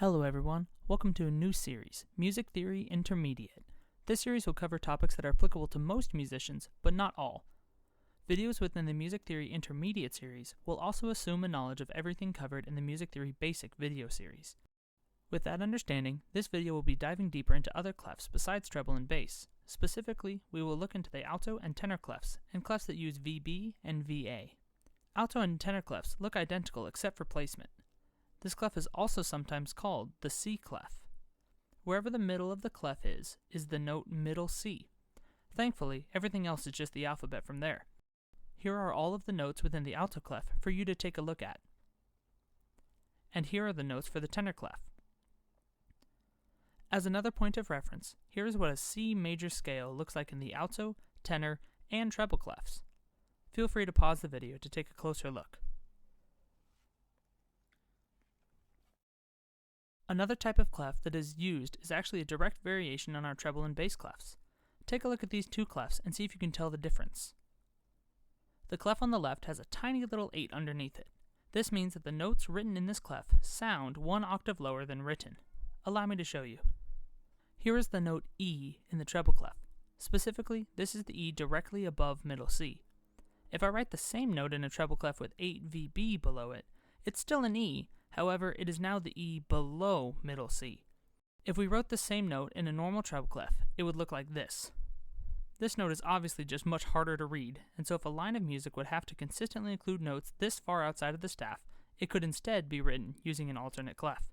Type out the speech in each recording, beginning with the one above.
Hello everyone, welcome to a new series, Music Theory Intermediate. This series will cover topics that are applicable to most musicians, but not all. Videos within the Music Theory Intermediate series will also assume a knowledge of everything covered in the Music Theory Basic video series. With that understanding, this video will be diving deeper into other clefs besides treble and bass. Specifically, we will look into the alto and tenor clefs, and clefs that use VB and VA. Alto and tenor clefs look identical except for placement. This clef is also sometimes called the C clef. Wherever the middle of the clef is the note middle C. Thankfully, everything else is just the alphabet from there. Here are all of the notes within the alto clef for you to take a look at. And here are the notes for the tenor clef. As another point of reference, here is what a C major scale looks like in the alto, tenor, and treble clefs. Feel free to pause the video to take a closer look. Another type of clef that is used is actually a direct variation on our treble and bass clefs. Take a look at these two clefs and see if you can tell the difference. The clef on the left has a tiny little 8 underneath it. This means that the notes written in this clef sound 1 octave lower than written. Allow me to show you. Here is the note E in the treble clef. Specifically, this is the E directly above middle C. If I write the same note in a treble clef with 8 VB below it, it's still an E. However, it is now the E below middle C. If we wrote the same note in a normal treble clef, it would look like this. This note is obviously just much harder to read, and so if a line of music would have to consistently include notes this far outside of the staff, it could instead be written using an alternate clef.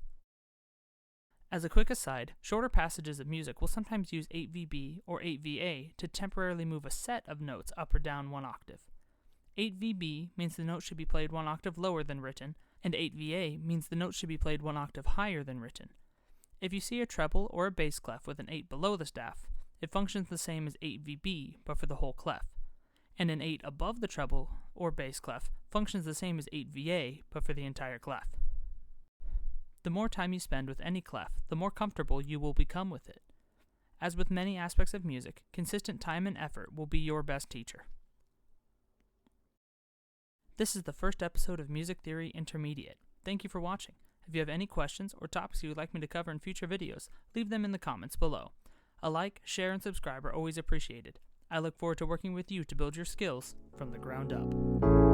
As a quick aside, shorter passages of music will sometimes use 8 VB or 8 VA to temporarily move a set of notes up or down 1 octave. 8 VB means the note should be played 1 octave lower than written, and 8 VA means the note should be played 1 octave higher than written. If you see a treble or a bass clef with an 8 below the staff, it functions the same as 8 VB, but for the whole clef. And an 8 above the treble or bass clef functions the same as 8 VA, but for the entire clef. The more time you spend with any clef, the more comfortable you will become with it. As with many aspects of music, consistent time and effort will be your best teacher. This is the first episode of Music Theory Intermediate. Thank you for watching. If you have any questions or topics you would like me to cover in future videos, leave them in the comments below. A like, share, and subscribe are always appreciated. I look forward to working with you to build your skills from the ground up.